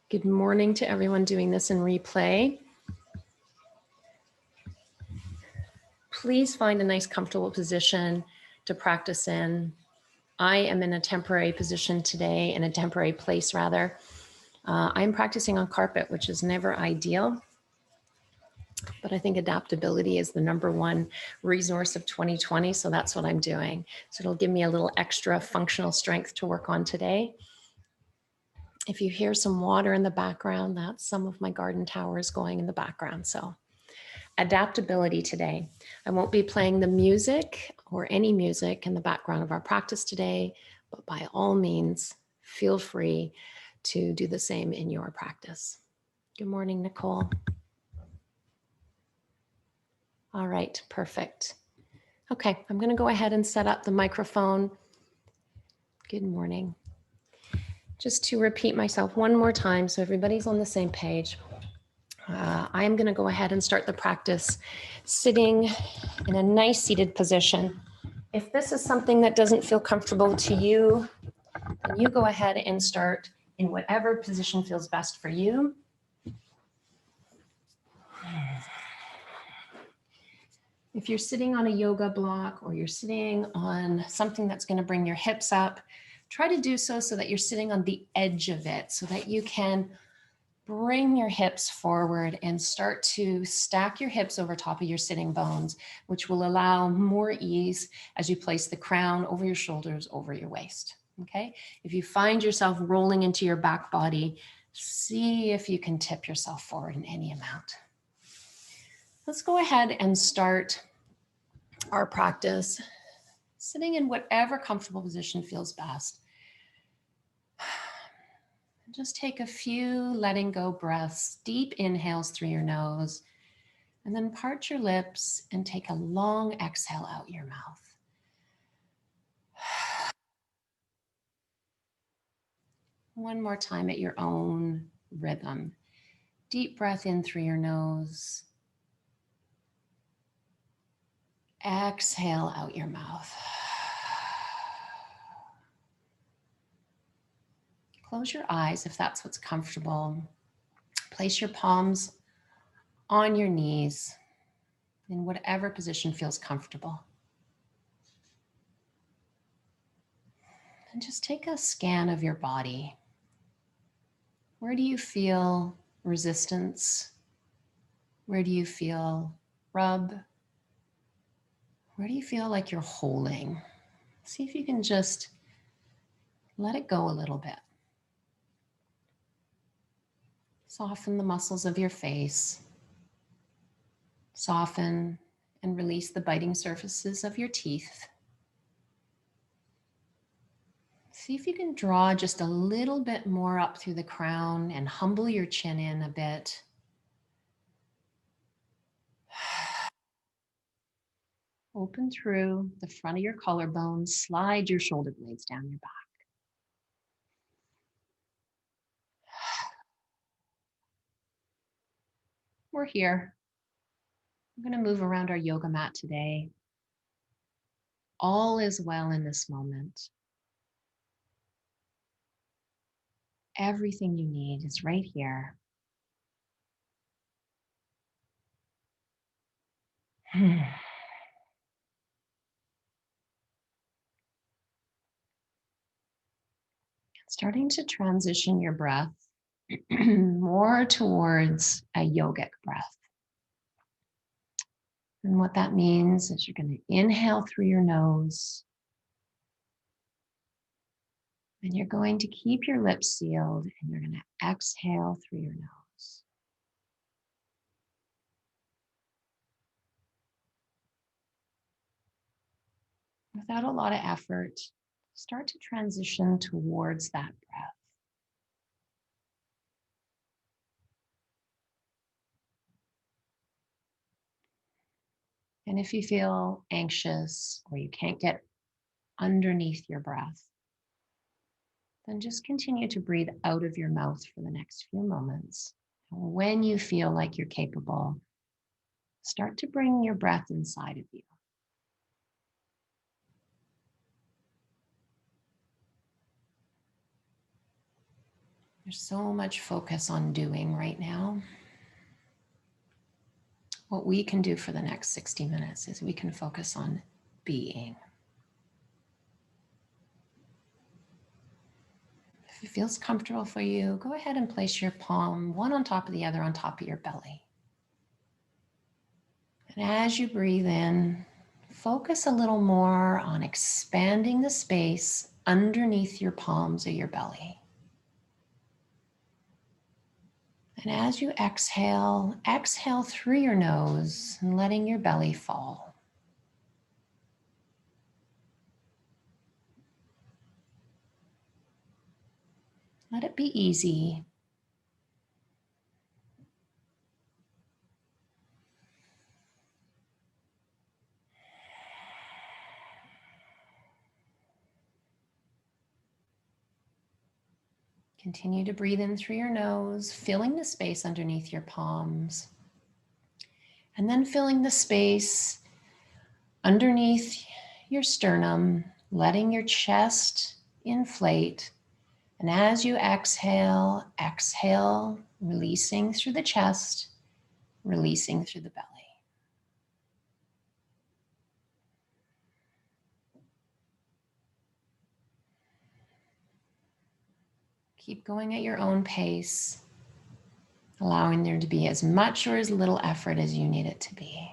Good morning to everyone doing this in replay. Please find a nice comfortable position to practice in. I am in a temporary position today, in a temporary place rather. I'm practicing on carpet, which is never ideal, but I think adaptability is the #1 resource of 2020, so that's what I'm doing. So it'll give me a little extra functional strength to work on today. If you hear some water in the background, that's some of my garden towers going in the background. So adaptability today. I won't be playing the music or any music in the background of our practice today, but by all means, feel free to do the same in your practice. Good morning, Nicole. All right, perfect. Okay, I'm going to go ahead and set up the microphone. Good morning. Just to repeat myself one more time so everybody's on the same page. I'm going to go ahead and start the practice sitting in a nice seated position. If this is something that doesn't feel comfortable to you, then you go ahead and start in whatever position feels best for you. If you're sitting on a yoga block or you're sitting on something that's going to bring your hips up, try to do so that you're sitting on the edge of it so that you can bring your hips forward and start to stack your hips over top of your sitting bones, which will allow more ease as you place the crown over your shoulders, over your waist, okay? If you find yourself rolling into your back body, see if you can tip yourself forward in any amount. Let's go ahead and start our practice sitting in whatever comfortable position feels best. Just take a few letting go breaths, deep inhales through your nose, and then part your lips and take a long exhale out your mouth. One more time at your own rhythm. Deep breath in through your nose. Exhale out your mouth. Close your eyes if that's what's comfortable. Place your palms on your knees in whatever position feels comfortable. And just take a scan of your body. Where do you feel resistance? Where do you feel rub? Where do you feel like you're holding? See if you can just let it go a little bit. Soften the muscles of your face. Soften and release the biting surfaces of your teeth. See if you can draw just a little bit more up through the crown and humble your chin in a bit. Open through the front of your collarbone, slide your shoulder blades down your back. We're here. We're going to move around our yoga mat today. All is well in this moment. Everything you need is right here. Starting to transition your breath more towards a yogic breath. And what that means is you're going to inhale through your nose. And you're going to keep your lips sealed and you're going to exhale through your nose. Without a lot of effort, start to transition towards that breath. And if you feel anxious or you can't get underneath your breath, then just continue to breathe out of your mouth for the next few moments. And when you feel like you're capable, start to bring your breath inside of you. There's so much focus on doing right now. What we can do for the next 60 minutes is we can focus on being. If it feels comfortable for you, go ahead and place your palm one on top of the other on top of your belly. And as you breathe in, focus a little more on expanding the space underneath your palms or your belly. And as you exhale, exhale through your nose and letting your belly fall. Let it be easy. Continue to breathe in through your nose, filling the space underneath your palms. And then filling the space underneath your sternum, letting your chest inflate. And as you exhale, exhale, releasing through the chest, releasing through the belly. Keep going at your own pace, allowing there to be as much or as little effort as you need it to be.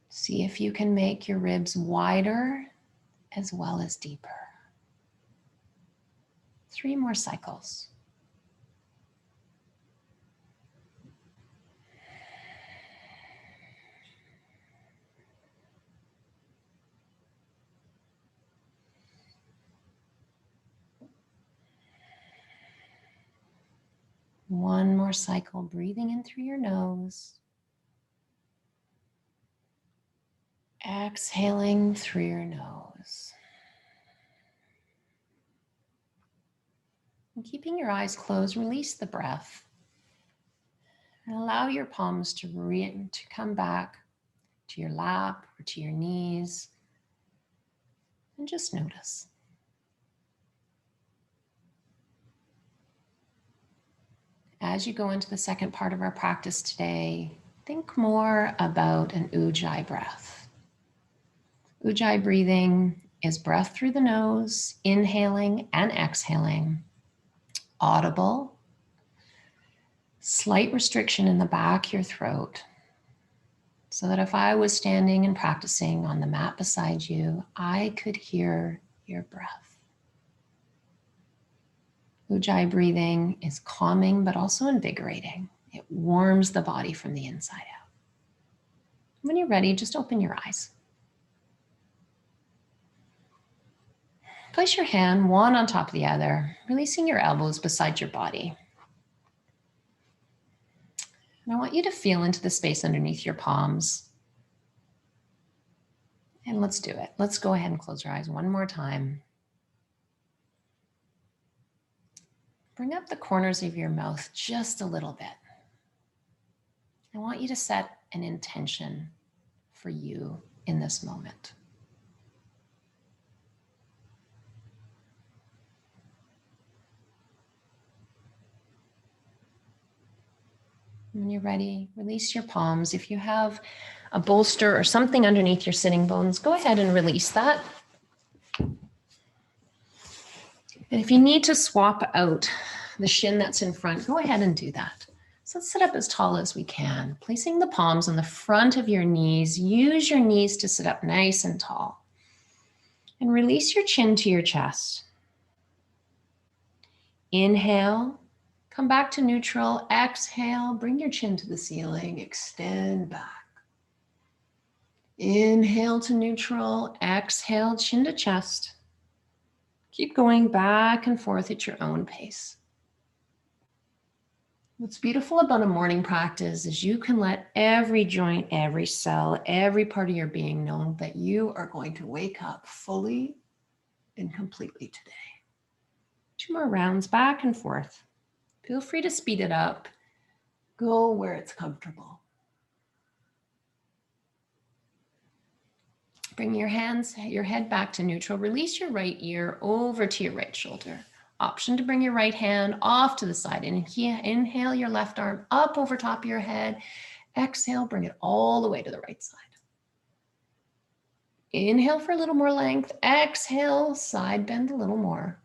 See if you can make your ribs wider as well as deeper. 3 more cycles. One more cycle, breathing in through your nose. Exhaling through your nose. And keeping your eyes closed, release the breath. And allow your palms to come back to your lap or to your knees. And just notice. As you go into the second part of our practice today, think more about an ujjayi breath. Ujjayi breathing is breath through the nose, inhaling and exhaling, audible, slight restriction in the back of your throat, so that if I was standing and practicing on the mat beside you, I could hear your breath. Ujjayi breathing is calming, but also invigorating. It warms the body from the inside out. When you're ready, just open your eyes. Place your hand one on top of the other, releasing your elbows beside your body. And I want you to feel into the space underneath your palms. And let's do it. Let's go ahead and close your eyes one more time. Bring up the corners of your mouth just a little bit. I want you to set an intention for you in this moment. When you're ready, release your palms. If you have a bolster or something underneath your sitting bones, go ahead and release that. And if you need to swap out the shin that's in front, go ahead and do that. So let's sit up as tall as we can, placing the palms on the front of your knees. Use your knees to sit up nice and tall. And release your chin to your chest. Inhale, come back to neutral. Exhale, bring your chin to the ceiling, extend back. Inhale to neutral, exhale, chin to chest. Keep going back and forth at your own pace. What's beautiful about a morning practice is you can let every joint, every cell, every part of your being know that you are going to wake up fully and completely today. 2 more rounds back and forth. Feel free to speed it up. Go where it's comfortable. Bring your head back to neutral. Release your right ear over to your right shoulder. Option to bring your right hand off to the side. Inhale your left arm up over top of your head. Exhale, bring it all the way to the right side. Inhale for a little more length. Exhale, side bend a little more.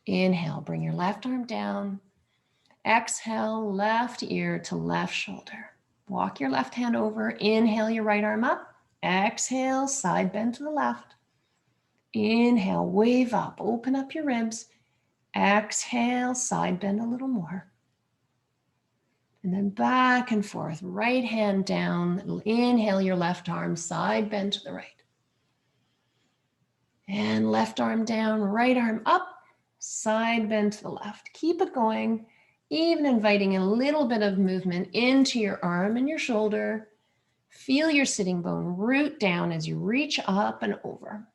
Inhale, bring your left arm down. Exhale, left ear to left shoulder. Walk your left hand over. Inhale your right arm up. Exhale, side bend to the left. Inhale, wave up, open up your ribs. Exhale, side bend a little more. And then back and forth, right hand down. Inhale your left arm, side bend to the right. And left arm down, right arm up, side bend to the left. Keep it going, even inviting a little bit of movement into your arm and your shoulder. Feel your sitting bone root down as you reach up and over.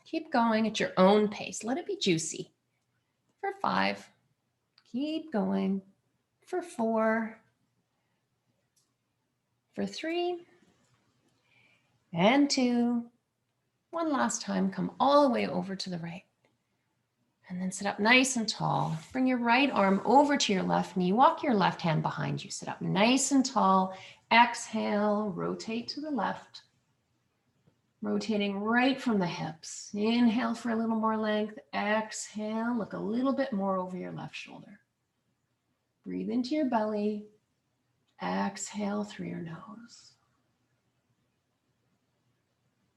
Keep going at your own pace. Let it be juicy. For 5, keep going. For 4, for 3, and 2. One last time, come all the way over to the right. And then sit up nice and tall. Bring your right arm over to your left knee. Walk your left hand behind you. Sit up nice and tall. Exhale, rotate to the left. Rotating right from the hips. Inhale for a little more length. Exhale, look a little bit more over your left shoulder. Breathe into your belly. Exhale through your nose.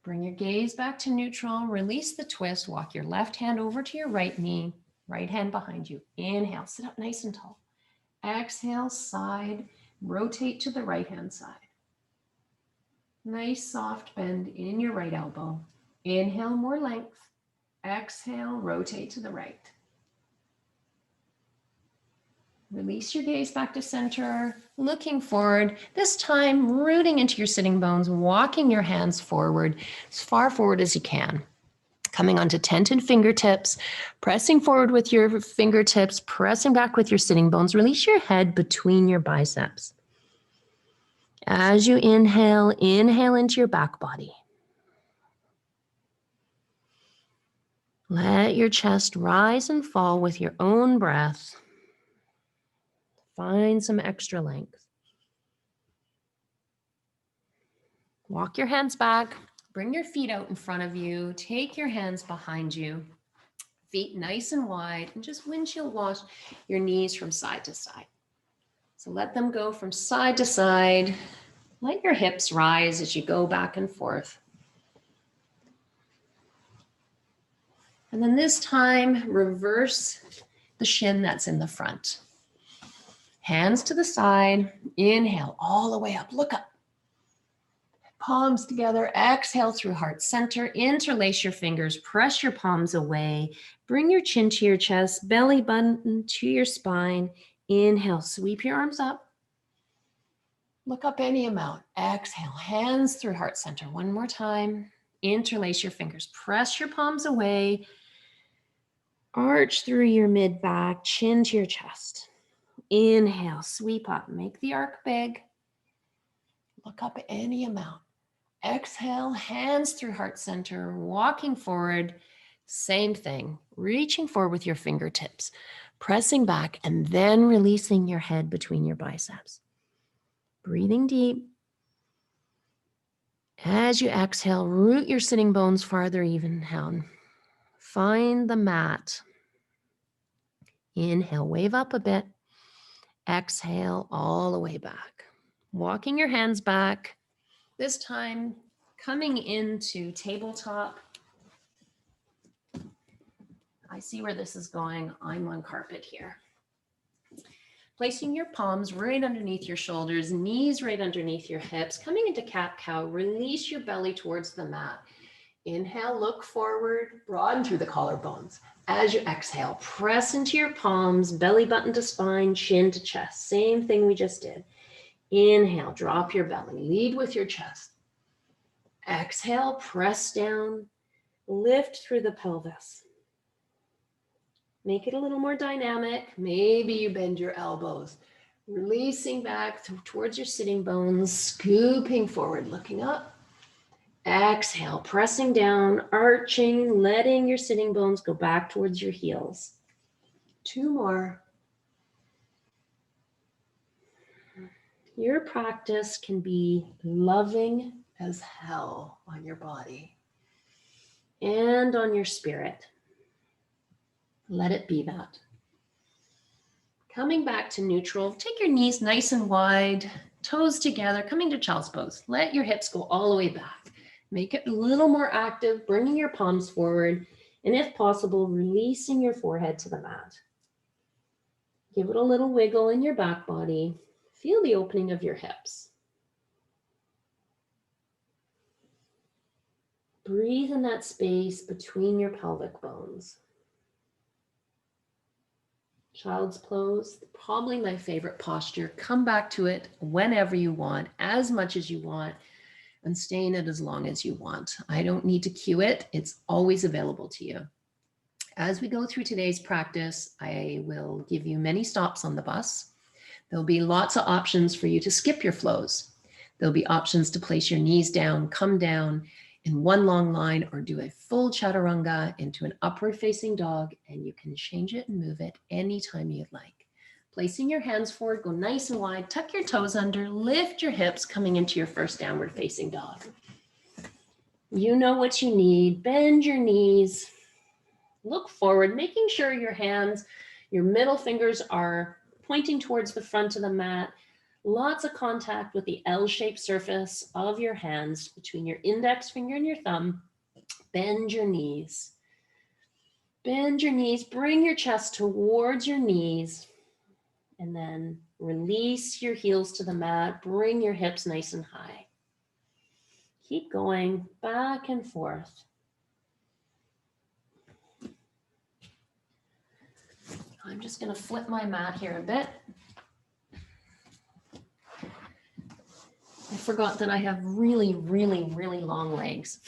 Bring your gaze back to neutral. Release the twist. Walk your left hand over to your right knee. Right hand behind you. Inhale, sit up nice and tall. Exhale, side. Rotate to the right hand side. Nice soft bend in your right elbow. Inhale, more length. Exhale, rotate to the right. Release your gaze back to center, looking forward, this time rooting into your sitting bones, walking your hands forward, as far forward as you can. Coming onto tented fingertips, pressing forward with your fingertips, pressing back with your sitting bones. Release your head between your biceps. As you inhale, inhale into your back body. Let your chest rise and fall with your own breath. Find some extra length. Walk your hands back. Bring your feet out in front of you. Take your hands behind you. Feet nice and wide. And just windshield wash your knees from side to side. So let them go from side to side. Let your hips rise as you go back and forth. And then this time, reverse the shin that's in the front. Hands to the side. Inhale all the way up. Look up. Palms together. Exhale through heart center. Interlace your fingers. Press your palms away. Bring your chin to your chest. Belly button to your spine. Inhale. Sweep your arms up. Look up any amount. Exhale. Hands through heart center. One more time. Interlace your fingers. Press your palms away. Arch through your mid-back. Chin to your chest. Inhale, sweep up, make the arc big. Look up any amount. Exhale, hands through heart center, walking forward. Same thing, reaching forward with your fingertips, pressing back, and then releasing your head between your biceps. Breathing deep. As you exhale, root your sitting bones farther even down. Find the mat. Inhale, wave up a bit. Exhale all the way back. Walking your hands back. This time coming into tabletop. I see where this is going. I'm on carpet here. Placing your palms right underneath your shoulders, knees right underneath your hips. Coming into cat-cow, release your belly towards the mat. Inhale, look forward, broaden through the collarbones. As you exhale, press into your palms, belly button to spine, chin to chest. Same thing we just did. Inhale, drop your belly, lead with your chest. Exhale, press down, lift through the pelvis. Make it a little more dynamic. Maybe you bend your elbows. Releasing back towards your sitting bones, scooping forward, looking up. Exhale, pressing down, arching, letting your sitting bones go back towards your heels. 2 more. Your practice can be loving as hell on your body and on your spirit. Let it be that. Coming back to neutral, take your knees nice and wide, toes together, coming to child's pose. Let your hips go all the way back. Make it a little more active, bringing your palms forward, and if possible, releasing your forehead to the mat. Give it a little wiggle in your back body. Feel the opening of your hips. Breathe in that space between your pelvic bones. Child's pose, probably my favorite posture. Come back to it whenever you want, as much as you want, and stay in it as long as you want. I don't need to cue it. It's always available to you. As we go through today's practice, I will give you many stops on the bus. There'll be lots of options for you to skip your flows. There'll be options to place your knees down, come down in one long line, or do a full chaturanga into an upward facing dog, and you can change it and move it anytime you'd like. Placing your hands forward, go nice and wide, tuck your toes under, lift your hips, coming into your first downward facing dog. You know what you need. Bend your knees, look forward, making sure your hands, your middle fingers are pointing towards the front of the mat. Lots of contact with the L-shaped surface of your hands between your index finger and your thumb. Bend your knees. Bend your knees, bring your chest towards your knees, and then release your heels to the mat. Bring your hips nice and high. Keep going back and forth. I'm just going to flip my mat here a bit. I forgot that I have really, really, really long legs.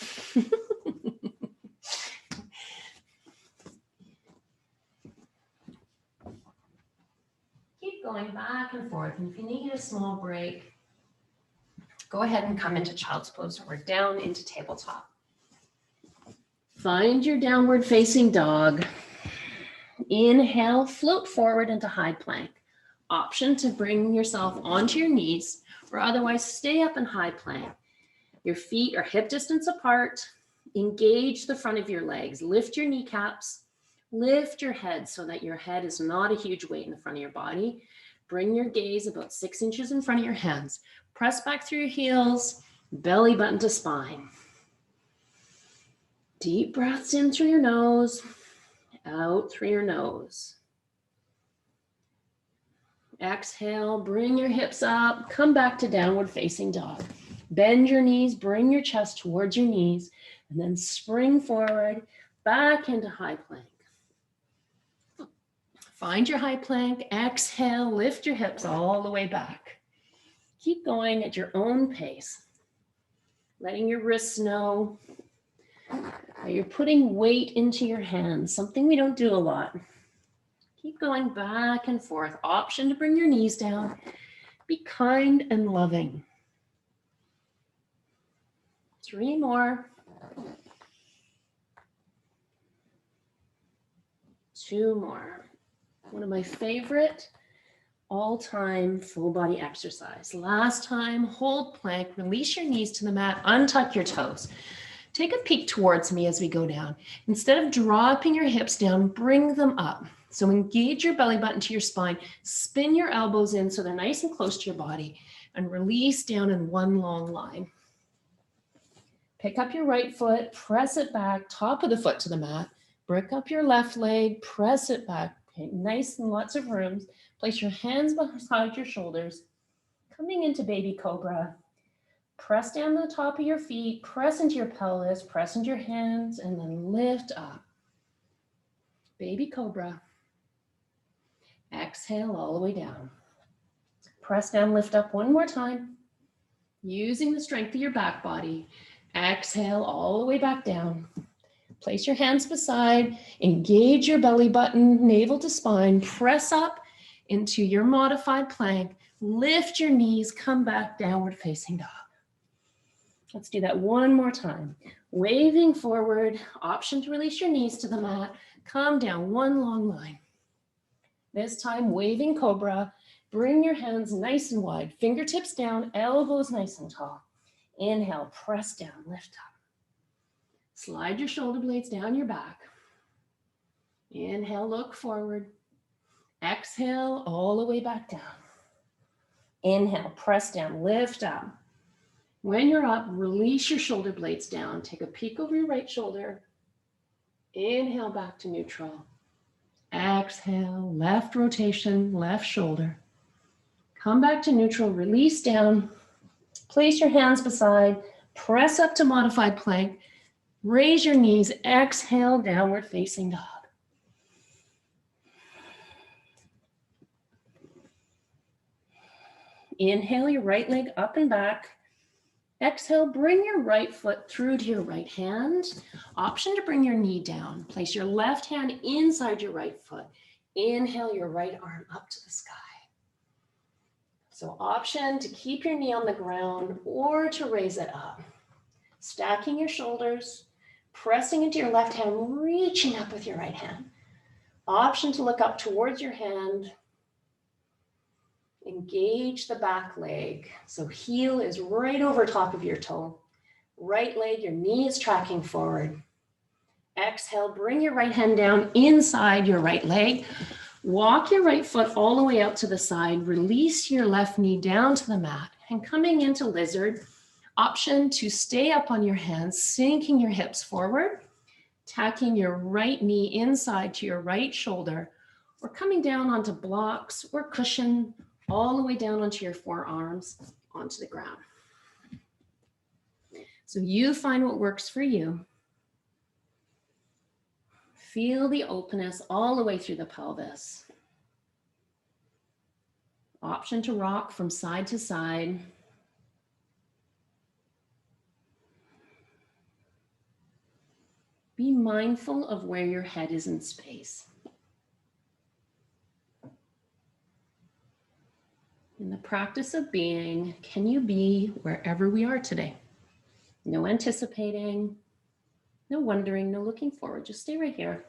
Keep going back and forth. And if you need a small break, go ahead and come into child's pose or down into tabletop. Find your downward facing dog. Inhale, float forward into high plank. Option to bring yourself onto your knees, or otherwise stay up in high plank. Your feet are hip distance apart. Engage the front of your legs. Lift your kneecaps. Lift your head so that your head is not a huge weight in the front of your body. Bring your gaze about 6 inches in front of your hands. Press back through your heels, belly button to spine. Deep breaths in through your nose, out through your nose. Exhale, bring your hips up, come back to downward facing dog. Bend your knees, bring your chest towards your knees, and then spring forward, back into high plank. Find your high plank, exhale, lift your hips all the way back. Keep going at your own pace, letting your wrists know that you're putting weight into your hands, something we don't do a lot. Keep going back and forth. Option to bring your knees down. Be kind and loving. 3 more. 2 more. One of my favorite all-time full body exercise. Last time, hold plank, release your knees to the mat, untuck your toes. Take a peek towards me as we go down. Instead of dropping your hips down, bring them up. So engage your belly button to your spine, spin your elbows in so they're nice and close to your body, and release down in one long line. Pick up your right foot, press it back, top of the foot to the mat. Break up your left leg, press it back. Okay, nice and lots of room. Place your hands behind your shoulders. Coming into baby cobra. Press down the top of your feet, press into your pelvis, press into your hands, and then lift up. Baby cobra. Exhale all the way down. Press down, lift up one more time. Using the strength of your back body. Exhale all the way back down. Place your hands beside, engage your belly button, navel to spine, press up, into your modified plank. Lift your knees, come back, downward facing dog. Let's do that one more time. Waving forward, option to release your knees to the mat. Come down, one long line. This time, waving cobra. Bring your hands nice and wide, fingertips down, elbows nice and tall. Inhale, press down, lift up. Slide your shoulder blades down your back. Inhale, look forward. Exhale, all the way back down. Inhale, press down, lift up. When you're up, release your shoulder blades down. Take a peek over your right shoulder. Inhale, back to neutral. Exhale, left rotation, left shoulder. Come back to neutral, release down. Place your hands beside, press up to modified plank. Raise your knees, exhale, downward facing dog. Inhale your right leg up and back. Exhale, bring your right foot through to your right hand. Option to bring your knee down. Place your left hand inside your right foot. Inhale your right arm up to the sky. So option to keep your knee on the ground or to raise it up. Stacking your shoulders, pressing into your left hand, reaching up with your right hand. Option to look up towards your hand. Engage the back leg. So heel is right over top of your toe. Right leg, your knee is tracking forward. Exhale, bring your right hand down inside your right leg. Walk your right foot all the way out to the side. Release your left knee down to the mat. And coming into lizard, option to stay up on your hands, sinking your hips forward, tacking your right knee inside to your right shoulder, or coming down onto blocks or cushion, all the way down onto your forearms, onto the ground. So you find what works for you. Feel the openness all the way through the pelvis. Option to rock from side to side. Be mindful of where your head is in space. In the practice of being, can you be wherever we are today? No anticipating, no wondering, no looking forward. Just stay right here.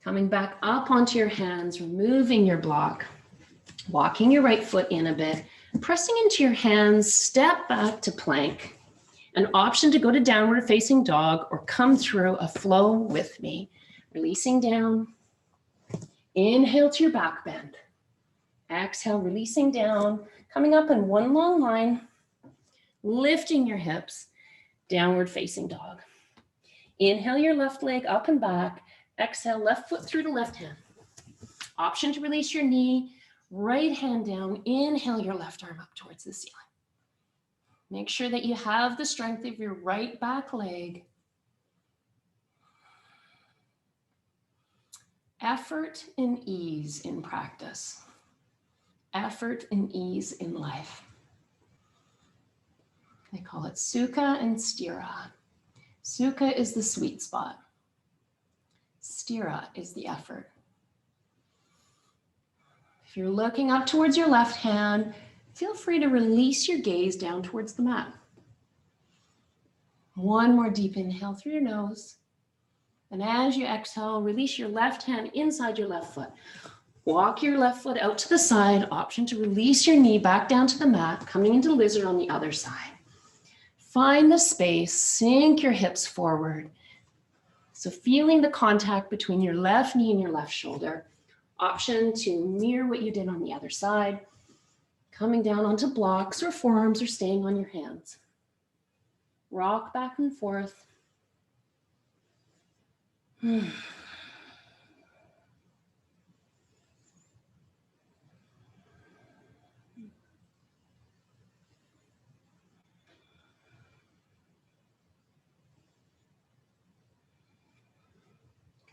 Coming back up onto your hands, removing your block, walking your right foot in a bit, pressing into your hands, step back to plank. An option to go to downward facing dog or come through a flow with me. Releasing down, inhale to your back bend. Exhale, releasing down, coming up in one long line, lifting your hips, downward facing dog. Inhale your left leg up and back. Exhale, left foot through the left hand. Option to release your knee, right hand down. Inhale your left arm up towards the ceiling. Make sure that you have the strength of your right back leg. Effort and ease in practice. Effort and ease in life. They call it sukha and sthira. Sukha is the sweet spot. Sthira is the effort. If you're looking up towards your left hand, feel free to release your gaze down towards the mat. One more deep inhale through your nose. And as you exhale, release your left hand inside your left foot. Walk your left foot out to the side. Option to release your knee back down to the mat, coming into lizard on the other side. Find the space, sink your hips forward. So feeling the contact between your left knee and your left shoulder. Option to mirror what you did on the other side. Coming down onto blocks or forearms or staying on your hands. Rock back and forth.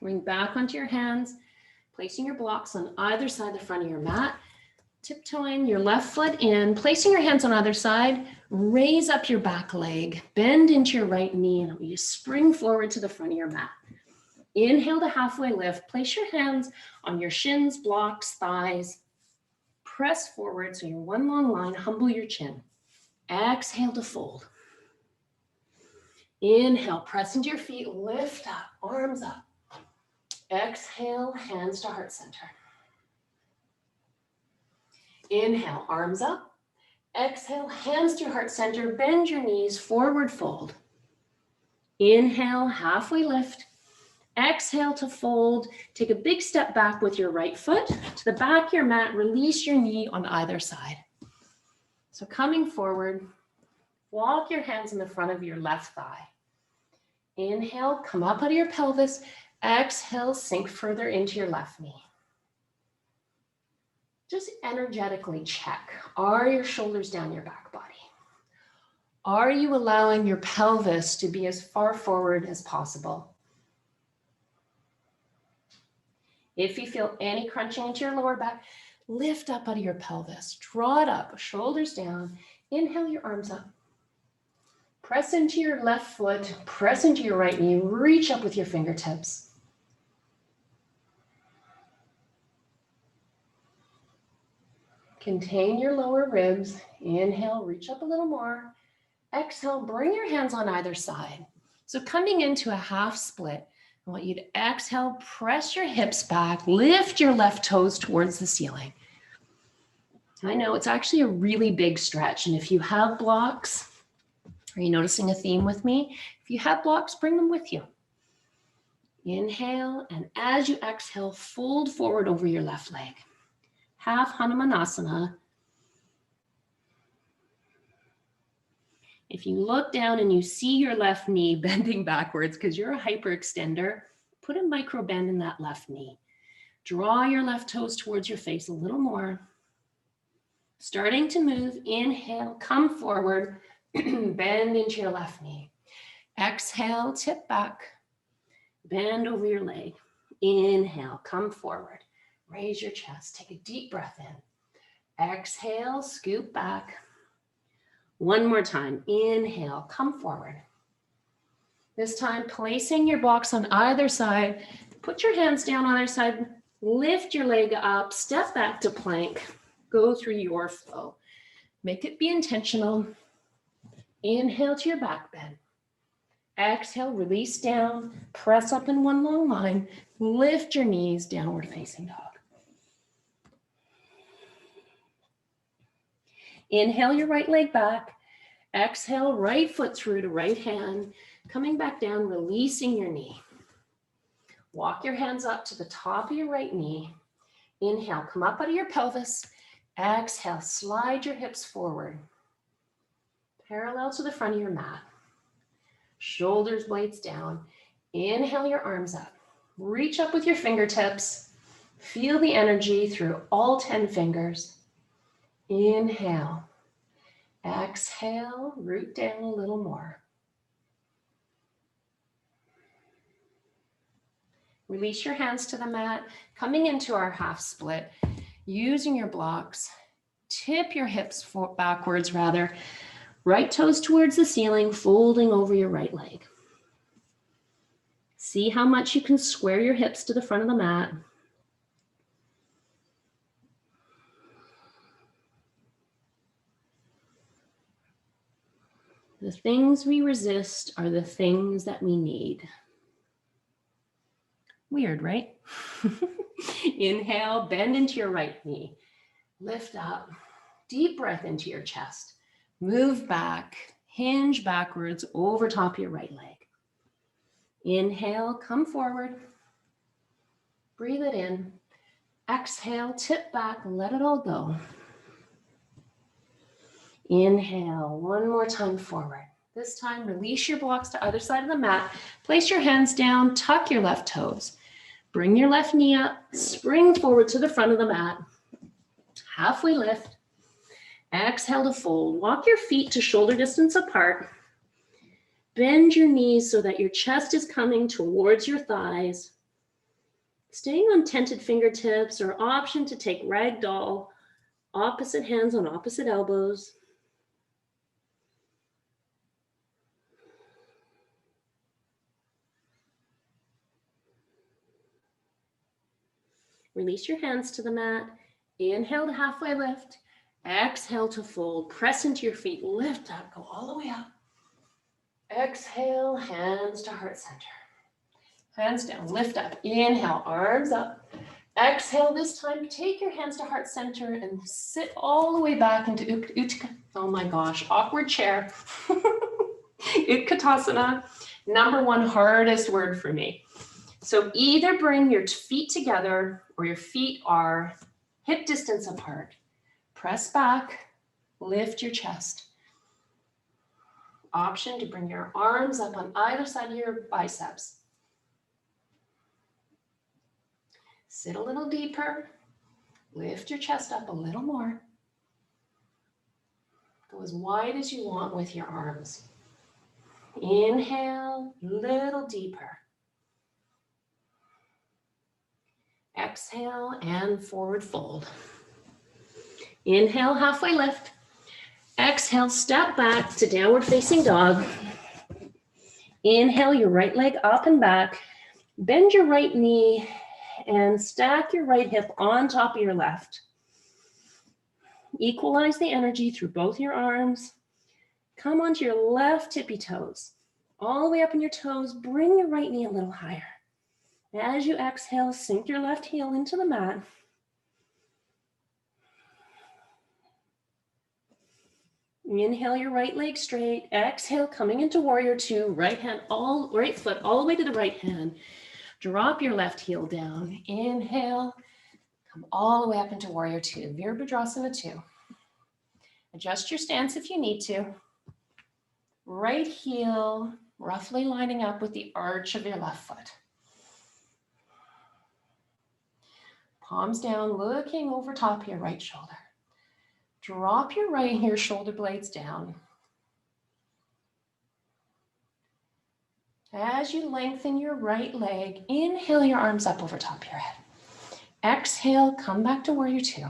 Coming back onto your hands, placing your blocks on either side of the front of your mat, tiptoeing your left foot in, placing your hands on either side, raise up your back leg, bend into your right knee, and you spring forward to the front of your mat. Inhale to halfway lift. Place your hands on your shins, blocks, thighs. Press forward so you're one long line. Humble your chin. Exhale to fold. Inhale, press into your feet, lift up, arms up. Exhale, hands to heart center. Inhale, arms up. Exhale, hands to heart center. Bend your knees, forward fold. Inhale, halfway lift. Exhale to fold. Take a big step back with your right foot to the back of your mat. Release your knee on either side. So coming forward, walk your hands in the front of your left thigh. Inhale, come up out of your pelvis. Exhale, sink further into your left knee. Just energetically check. Are your shoulders down your back body? Are you allowing your pelvis to be as far forward as possible? If you feel any crunching into your lower back, lift up out of your pelvis. Draw it up, shoulders down. Inhale your arms up. Press into your left foot, press into your right knee, reach up with your fingertips. Contain your lower ribs. Inhale, reach up a little more. Exhale, bring your hands on either side. So coming into a half split, I want you to exhale, press your hips back, lift your left toes towards the ceiling. I know it's actually a really big stretch, and if you have blocks, are you noticing a theme with me? If you have blocks, bring them with you. Inhale, and as you exhale, fold forward over your left leg. Half Hanumanasana. If you look down and you see your left knee bending backwards because you're a hyperextender, put a micro bend in that left knee. Draw your left toes towards your face a little more. Starting to move, inhale, come forward, bend into your left knee. Exhale, tip back, bend over your leg. Inhale, come forward, raise your chest, take a deep breath in. Exhale, scoop back. One more time, inhale, come forward. This time, placing your blocks on either side, put your hands down on either side, lift your leg up, step back to plank, go through your flow. Make it be intentional. Inhale to your back bend. Exhale, release down, press up in one long line, lift your knees, downward facing dog. Inhale your right leg back. Exhale, right foot through to right hand. Coming back down, releasing your knee. Walk your hands up to the top of your right knee. Inhale, come up out of your pelvis. Exhale, slide your hips forward. Parallel to the front of your mat. Shoulders blades down. Inhale your arms up. Reach up with your fingertips. Feel the energy through all 10 fingers. Inhale. Exhale, root down a little more. Release your hands to the mat. Coming into our half split, using your blocks, tip your hips backwards rather. Right toes towards the ceiling, folding over your right leg. See how much you can square your hips to the front of the mat. The things we resist are the things that we need. Weird, right? Inhale, bend into your right knee. Lift up, deep breath into your chest. Move back, hinge backwards over top of your right leg. Inhale, come forward. Breathe it in. Exhale, tip back, let it all go. Inhale, one more time forward. This time, release your blocks to either side of the mat. Place your hands down, tuck your left toes. Bring your left knee up, spring forward to the front of the mat. Halfway lift. Exhale to fold. Walk your feet to shoulder distance apart. Bend your knees so that your chest is coming towards your thighs. Staying on tented fingertips or option to take ragdoll, opposite hands on opposite elbows. Release your hands to the mat. Inhale to halfway lift. Exhale to fold. Press into your feet. Lift up. Go all the way up. Exhale, hands to heart center. Hands down. Lift up. Inhale, arms up. Exhale this time. Take your hands to heart center and sit all the way back into Utkatasana. Oh my gosh, awkward chair. Utkatasana, number one hardest word for me. So either bring your feet together or your feet are hip distance apart. Press back, lift your chest. Option to bring your arms up on either side of your biceps. Sit a little deeper, lift your chest up a little more. Go as wide as you want with your arms. Inhale, little deeper. Exhale and forward fold. Inhale, halfway lift. Exhale, step back to downward facing dog. Inhale, your right leg up and back. Bend your right knee and stack your right hip on top of your left. Equalize the energy through both your arms. Come onto your left tippy toes. All the way up in your toes, bring your right knee a little higher. As you exhale, sink your left heel into the mat. Inhale your right leg straight. Exhale, coming into warrior two. Right foot all the way to the right hand. Drop your left heel down. Inhale, come all the way up into warrior two. Virabhadrasana 2. Adjust your stance if you need to. Right heel roughly lining up with the arch of your left foot. Palms down, looking over top of your right shoulder. Drop your shoulder blades down. As you lengthen your right leg, inhale your arms up over top of your head. Exhale, come back to warrior two.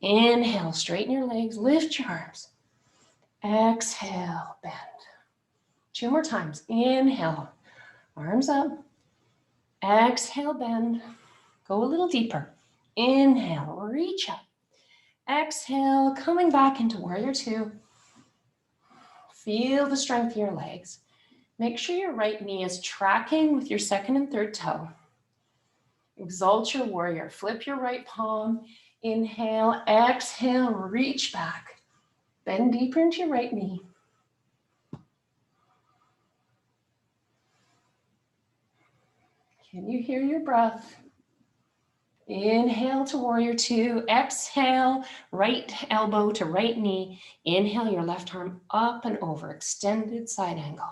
Inhale, straighten your legs, lift your arms. Exhale, bend. 2 more times. Inhale, arms up. Exhale, bend. Go a little deeper. Inhale, reach up. Exhale, coming back into warrior two. Feel the strength of your legs. Make sure your right knee is tracking with your second and third toe. Exalt your warrior. Flip your right palm. Inhale, exhale, reach back. Bend deeper into your right knee. Can you hear your breath? Inhale to warrior two. Exhale, right elbow to right knee. Inhale your left arm up and over, extended side angle.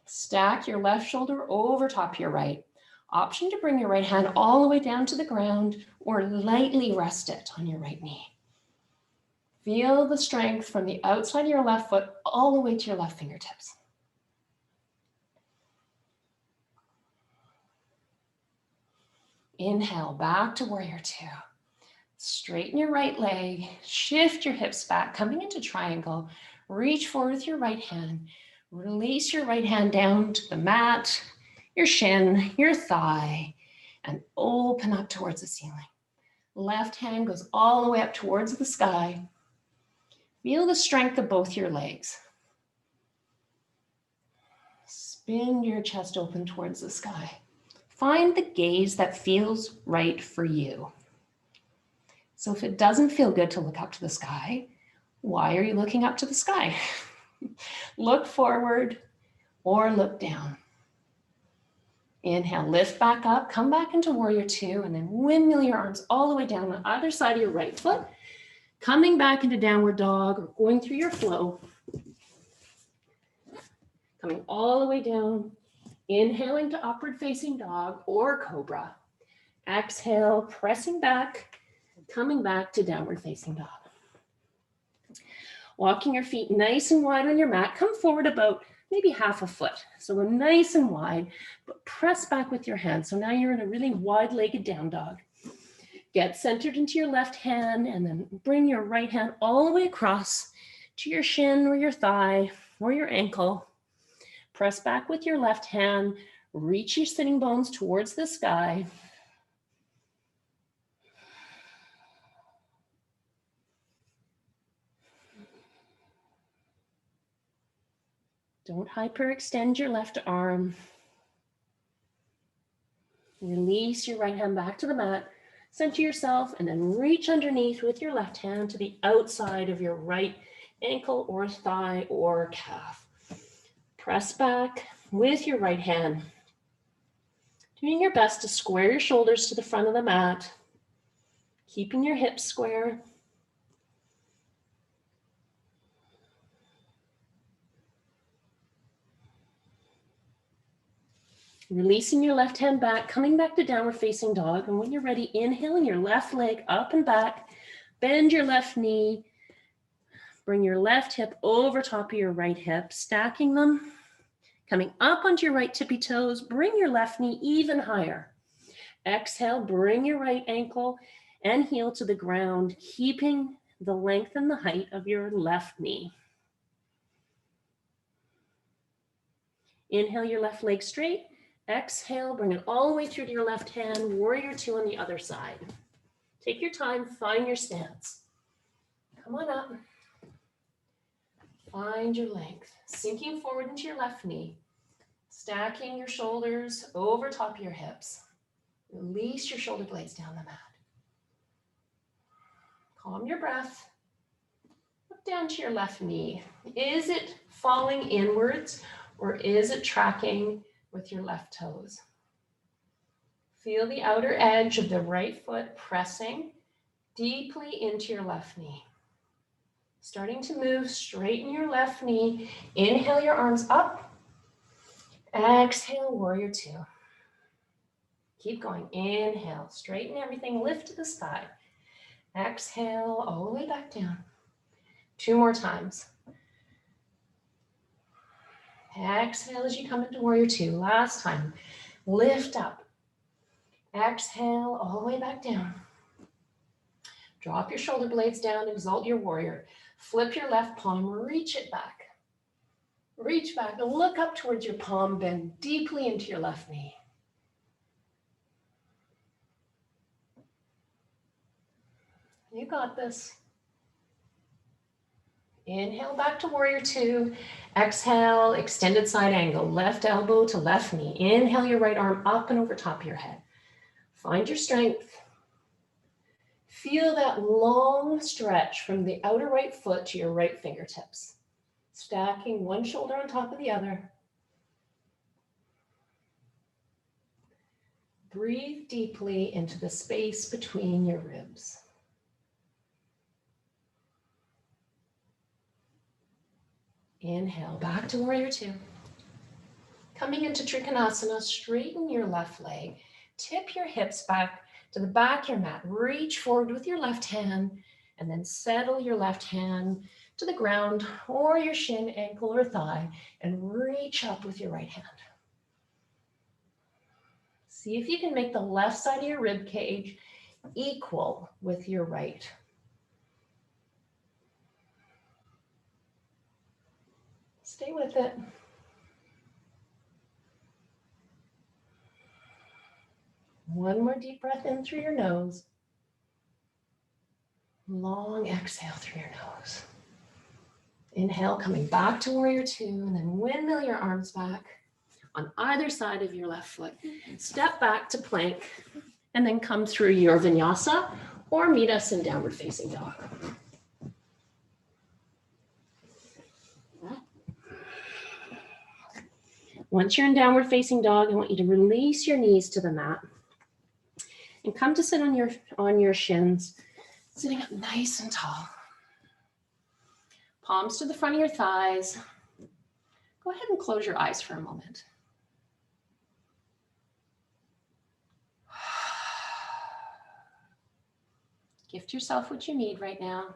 Stack your left shoulder over top of your right. Option to bring your right hand all the way down to the ground or lightly rest it on your right knee. Feel the strength from the outside of your left foot all the way to your left fingertips. Inhale, back to warrior two. Straighten your right leg, shift your hips back, coming into triangle. Reach forward with your right hand. Release your right hand down to the mat, your shin, your thigh, and open up towards the ceiling. Left hand goes all the way up towards the sky. Feel the strength of both your legs. Spin your chest open towards the sky. Find the gaze that feels right for you. So if it doesn't feel good to look up to the sky, why are you looking up to the sky? Look forward or look down. Inhale, lift back up, come back into warrior two, and then windmill your arms all the way down on either side of your right foot, coming back into downward dog or going through your flow. Coming all the way down. Inhaling to upward facing dog or cobra. Exhale, pressing back, coming back to downward facing dog. Walking your feet nice and wide on your mat. Come forward about maybe half a foot. So we're nice and wide, but press back with your hands. So now you're in a really wide-legged down dog. Get centered into your left hand and then bring your right hand all the way across to your shin or your thigh or your ankle. Press back with your left hand, reach your sitting bones towards the sky. Don't hyperextend your left arm. Release your right hand back to the mat. Center yourself and then reach underneath with your left hand to the outside of your right ankle or thigh or calf. Press back with your right hand. Doing your best to square your shoulders to the front of the mat, keeping your hips square. Releasing your left hand back, coming back to downward facing dog. And when you're ready, inhaling your left leg up and back, bend your left knee, bring your left hip over top of your right hip, stacking them, coming up onto your right tippy toes, bring your left knee even higher. Exhale, bring your right ankle and heel to the ground, keeping the length and the height of your left knee. Inhale your left leg straight. Exhale, bring it all the way through to your left hand, warrior two on the other side. Take your time, find your stance. Come on up. Find your length. Sinking forward into your left knee. Stacking your shoulders over top of your hips. Release your shoulder blades down the mat. Calm your breath. Look down to your left knee. Is it falling inwards or is it tracking with your left toes? Feel the outer edge of the right foot pressing deeply into your left knee. Starting to move, straighten your left knee. Inhale your arms up. Exhale, warrior two. Keep going. Inhale, straighten everything, lift to the sky. Exhale, all the way back down. Two more times. Exhale as you come into warrior two. Last time. Lift up. Exhale, all the way back down. Drop your shoulder blades down, exalt your warrior. Flip your left palm, reach it back. Reach back and look up towards your palm, bend deeply into your left knee. You got this. Inhale back to warrior two. Exhale, extended side angle, left elbow to left knee. Inhale your right arm up and over top of your head. Find your strength. Feel that long stretch from the outer right foot to your right fingertips. Stacking one shoulder on top of the other. Breathe deeply into the space between your ribs. Inhale, back to warrior two. Coming into Trikonasana, straighten your left leg. Tip your hips back to the back of your mat. Reach forward with your left hand and then settle your left hand to the ground or your shin, ankle, or thigh and reach up with your right hand. See if you can make the left side of your rib cage equal with your right. Stay with it. One more deep breath in through your nose. Long exhale through your nose. Inhale, coming back to warrior two, and then windmill your arms back on either side of your left foot. Step back to plank, and then come through your vinyasa, or meet us in downward facing dog. Once you're in downward facing dog, I want you to release your knees to the mat and come to sit on your shins, sitting up nice and tall. Palms to the front of your thighs. Go ahead and close your eyes for a moment. Gift yourself what you need right now.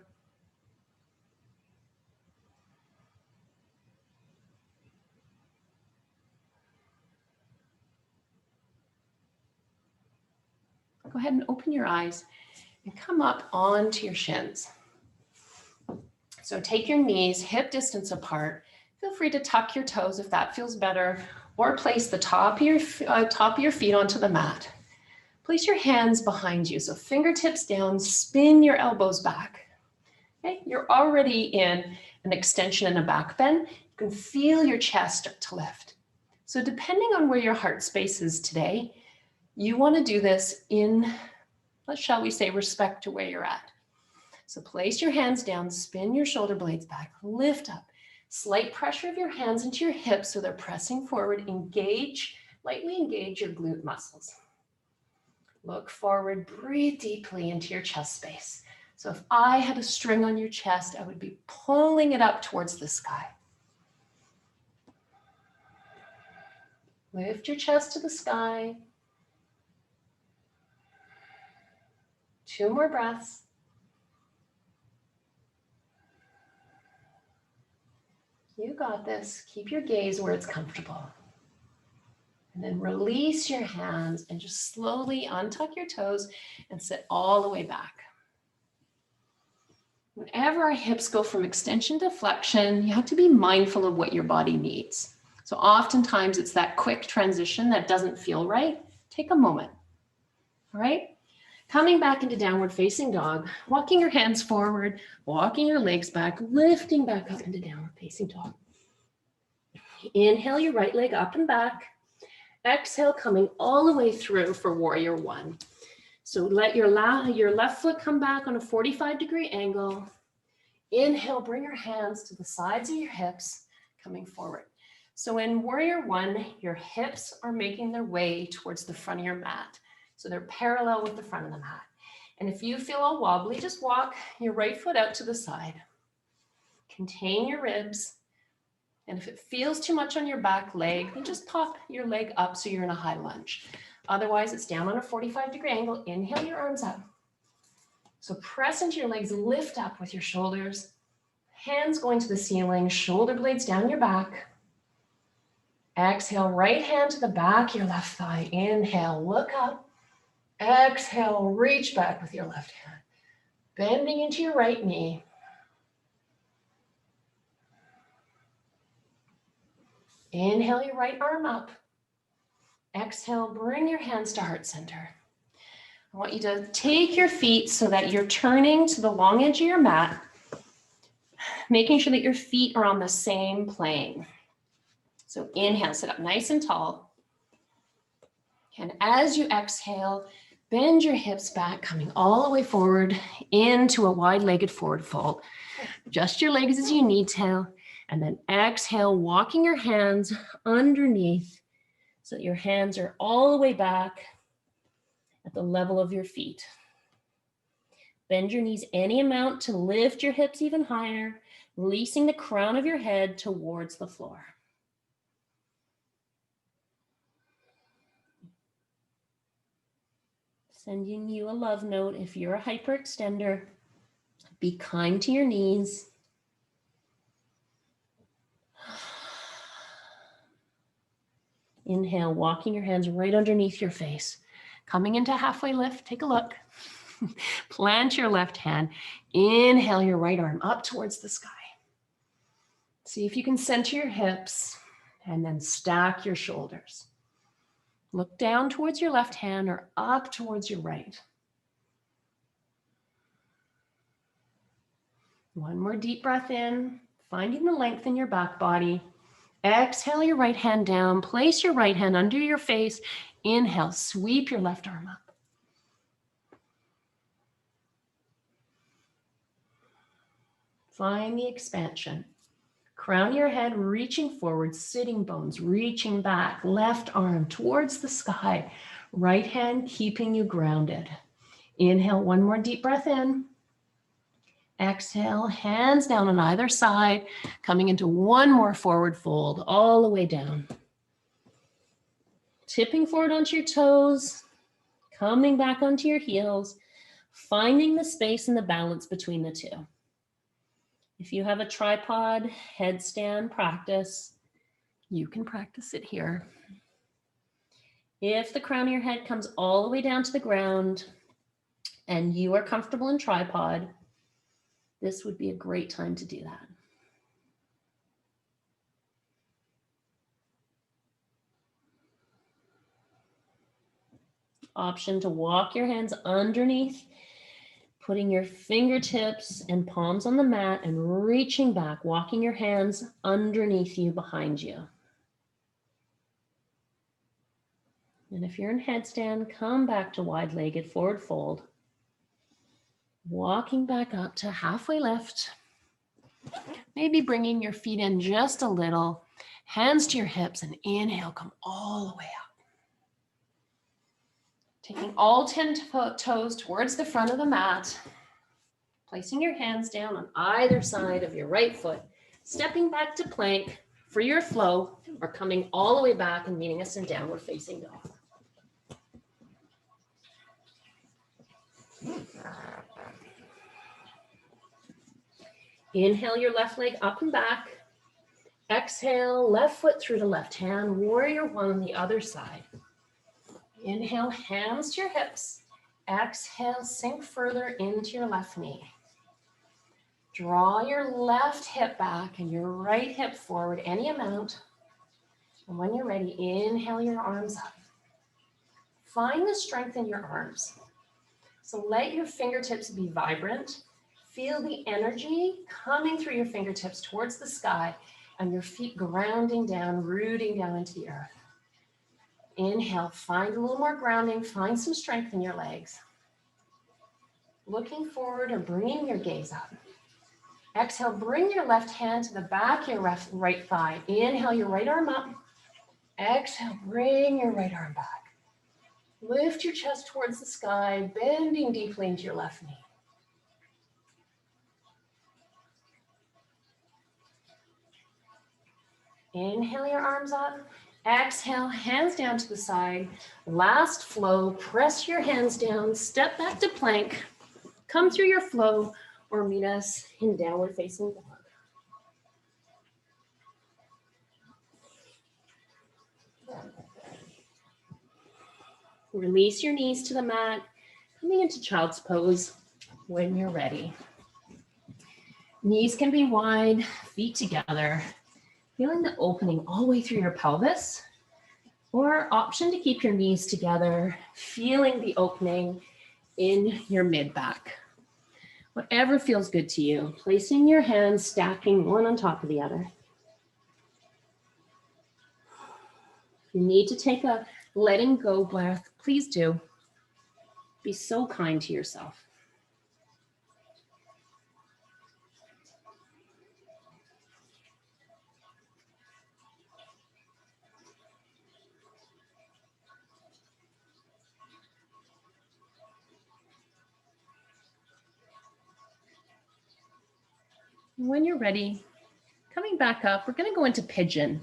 Go ahead and open your eyes and come up onto your shins. So take your knees hip distance apart. Feel free to tuck your toes if that feels better, or place the top of your feet onto the mat. Place your hands behind you, so fingertips down, spin your elbows back. Okay, you're already in an extension and a back bend. You can feel your chest start to lift. So depending on where your heart space is today, you want to do this in, shall we say, respect to where you're at. So place your hands down, spin your shoulder blades back, lift up. Slight pressure of your hands into your hips so they're pressing forward. Engage, lightly engage your glute muscles. Look forward, breathe deeply into your chest space. So if I had a string on your chest, I would be pulling it up towards the sky. Lift your chest to the sky. 2 more breaths. You got this. Keep your gaze where it's comfortable. And then release your hands and just slowly untuck your toes and sit all the way back. Whenever our hips go from extension to flexion, you have to be mindful of what your body needs. So oftentimes it's that quick transition that doesn't feel right. Take a moment. All right? Coming back into downward facing dog, walking your hands forward, walking your legs back, lifting back up into downward facing dog. Inhale your right leg up and back. Exhale, coming all the way through for warrior one. So let your left foot come back on a 45-degree angle. Inhale, bring your hands to the sides of your hips, coming forward. So in warrior one, your hips are making their way towards the front of your mat. So they're parallel with the front of the mat. And if you feel all wobbly, just walk your right foot out to the side. Contain your ribs. And if it feels too much on your back leg, then just pop your leg up so you're in a high lunge. Otherwise, it's down on a 45-degree angle. Inhale your arms up. So press into your legs, lift up with your shoulders. Hands going to the ceiling, shoulder blades down your back. Exhale, right hand to the back, your left thigh. Inhale, look up. Exhale, reach back with your left hand. Bending into your right knee. Inhale your right arm up. Exhale, bring your hands to heart center. I want you to take your feet so that you're turning to the long edge of your mat, making sure that your feet are on the same plane. So inhale, sit up nice and tall. And as you exhale, bend your hips back, coming all the way forward into a wide-legged forward fold. Adjust your legs as you need to. And then exhale, walking your hands underneath so that your hands are all the way back at the level of your feet. Bend your knees any amount to lift your hips even higher, releasing the crown of your head towards the floor. Sending you a love note if you're a hyperextender. Be kind to your knees. Inhale, walking your hands right underneath your face. Coming into halfway lift, take a look. Plant your left hand. Inhale your right arm up towards the sky. See if you can center your hips and then stack your shoulders. Look down towards your left hand or up towards your right. One more deep breath in, finding the length in your back body. Exhale your right hand down. Place your right hand under your face. Inhale, sweep your left arm up. Find the expansion. Crown your head, reaching forward, sitting bones, reaching back, left arm towards the sky, right hand keeping you grounded. Inhale, one more deep breath in. Exhale, hands down on either side, coming into one more forward fold, all the way down. Tipping forward onto your toes, coming back onto your heels, finding the space and the balance between the two. If you have a tripod, headstand practice, you can practice it here. If the crown of your head comes all the way down to the ground and you are comfortable in tripod, this would be a great time to do that. Option to walk your hands underneath, Putting your fingertips and palms on the mat and reaching back, walking your hands underneath you, behind you. And if you're in headstand, come back to wide-legged forward fold. Walking back up to halfway lift. Maybe bringing your feet in just a little. Hands to your hips and inhale, come all the way up. Taking all 10 toes towards the front of the mat. Placing your hands down on either side of your right foot. Stepping back to plank for your flow, or coming all the way back and meeting us in downward facing dog. Inhale your left leg up and back. Exhale, left foot through the left hand, warrior one on the other side. Inhale, hands to your hips. Exhale, sink further into your left knee. Draw your left hip back and your right hip forward any amount. And when you're ready, inhale your arms up. Find the strength in your arms. So let your fingertips be vibrant. Feel the energy coming through your fingertips towards the sky and your feet grounding down, rooting down into the earth. Inhale, find a little more grounding, find some strength in your legs. Looking forward or bringing your gaze up. Exhale, bring your left hand to the back of your right thigh. Inhale your right arm up. Exhale, bring your right arm back. Lift your chest towards the sky, bending deeply into your left knee. Inhale your arms up. Exhale, hands down to the side. Last flow, press your hands down, step back to plank. Come through your flow or meet us in downward facing dog. Release your knees to the mat, coming into child's pose when you're ready. Knees can be wide, feet together, feeling the opening all the way through your pelvis, or option to keep your knees together, feeling the opening in your mid-back. Whatever feels good to you, placing your hands, stacking one on top of the other. If you need to take a letting go breath, please do. Be so kind to yourself. When you're ready, coming back up, we're going to go into pigeon.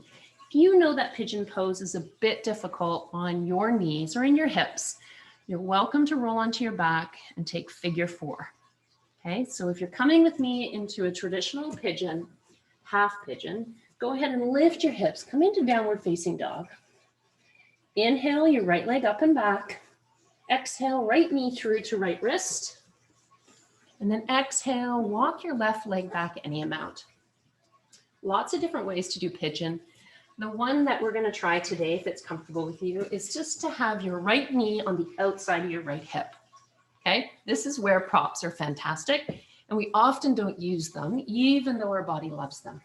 If you know that pigeon pose is a bit difficult on your knees or in your hips, you're welcome to roll onto your back and take figure 4. Okay, so if you're coming with me into a traditional pigeon, half pigeon, go ahead and lift your hips, come into downward facing dog. Inhale your right leg up and back. Exhale, right knee through to right wrist. And then exhale, walk your left leg back any amount. Lots of different ways to do pigeon. The one that we're going to try today, if it's comfortable with you, is just to have your right knee on the outside of your right hip. Okay, this is where props are fantastic, and we often don't use them, even though our body loves them.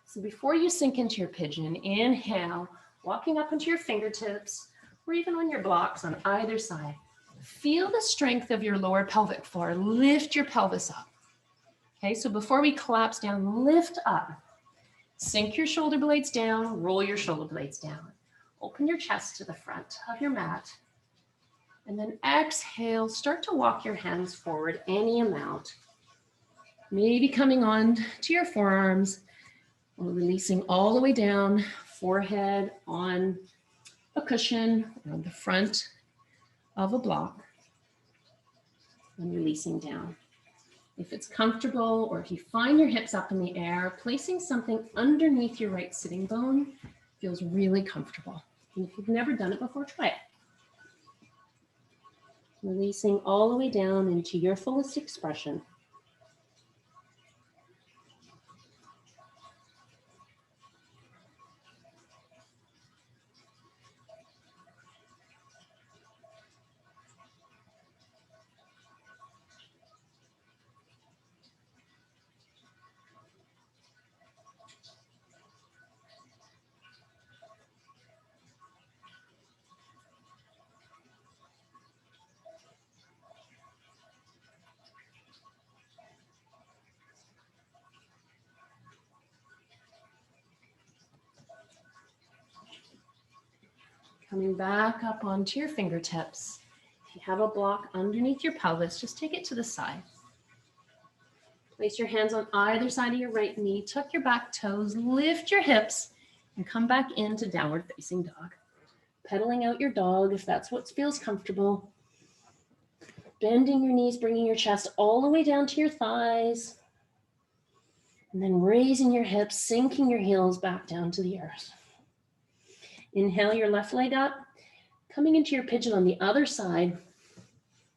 So before you sink into your pigeon, inhale, walking up into your fingertips, or even on your blocks on either side. Feel the strength of your lower pelvic floor. Lift your pelvis up. Okay, so before we collapse down, lift up. Sink your shoulder blades down, roll your shoulder blades down. Open your chest to the front of your mat. And then exhale, start to walk your hands forward any amount. Maybe coming on to your forearms or releasing all the way down, forehead on a cushion or on the front of a block and releasing down. If it's comfortable, or if you find your hips up in the air, placing something underneath your right sitting bone feels really comfortable. And if you've never done it before, try it. Releasing all the way down into your fullest expression. Coming back up onto your fingertips. If you have a block underneath your pelvis, just take it to the side. Place your hands on either side of your right knee, tuck your back toes, lift your hips, and come back into downward facing dog. Pedaling out your dog if that's what feels comfortable. Bending your knees, bringing your chest all the way down to your thighs. And then raising your hips, sinking your heels back down to the earth. Inhale your left leg up, coming into your pigeon on the other side.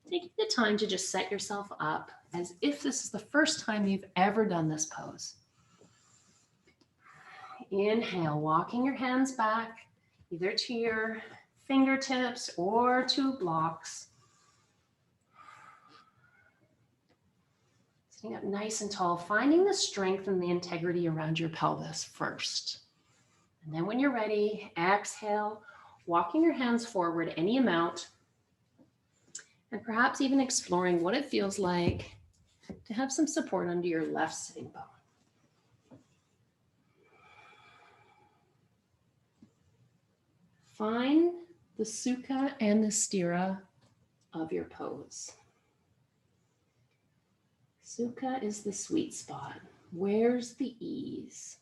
Taking the time to just set yourself up as if this is the first time you've ever done this pose. Inhale, walking your hands back, either to your fingertips or to blocks. Sitting up nice and tall, finding the strength and the integrity around your pelvis first. And then when you're ready, exhale, walking your hands forward any amount, and perhaps even exploring what it feels like to have some support under your left sitting bone. Find the sukha and the sthira of your pose. Sukha is the sweet spot. Where's the ease?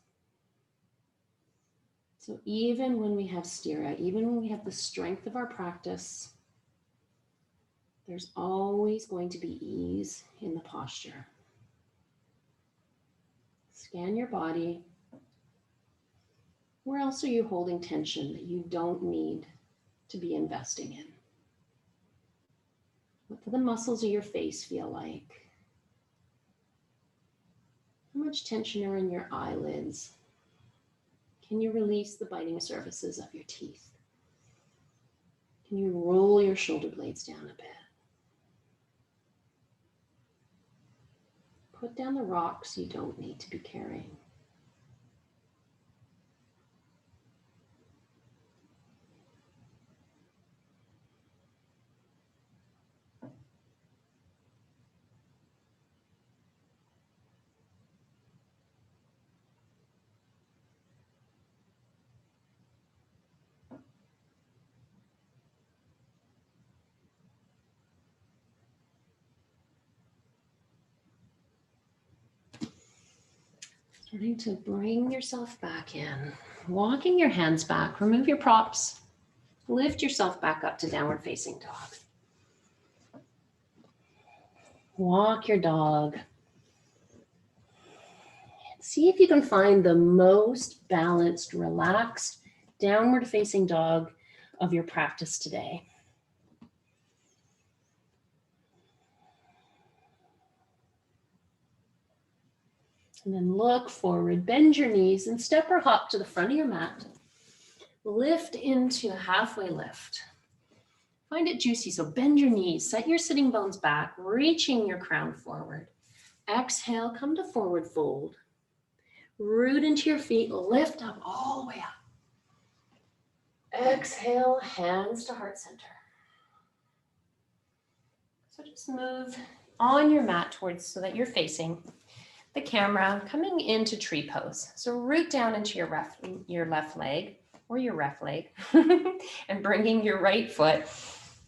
So even when we have sthira, even when we have the strength of our practice, there's always going to be ease in the posture. Scan your body. Where else are you holding tension that you don't need to be investing in? What do the muscles of your face feel like? How much tension are in your eyelids? Can you release the biting surfaces of your teeth? Can you roll your shoulder blades down a bit? Put down the rocks you don't need to be carrying. Starting to bring yourself back in. Walking your hands back, remove your props. Lift yourself back up to downward facing dog. Walk your dog. See if you can find the most balanced, relaxed, downward facing dog of your practice today. And then look forward, bend your knees and step or hop to the front of your mat. Lift into a halfway lift. Find it juicy, so bend your knees, set your sitting bones back, reaching your crown forward. Exhale, come to forward fold. Root into your feet, lift up all the way up. Exhale, hands to heart center. So just move on your mat towards so that you're facing the camera, coming into tree pose. So root down into your left leg or your left leg and bringing your right foot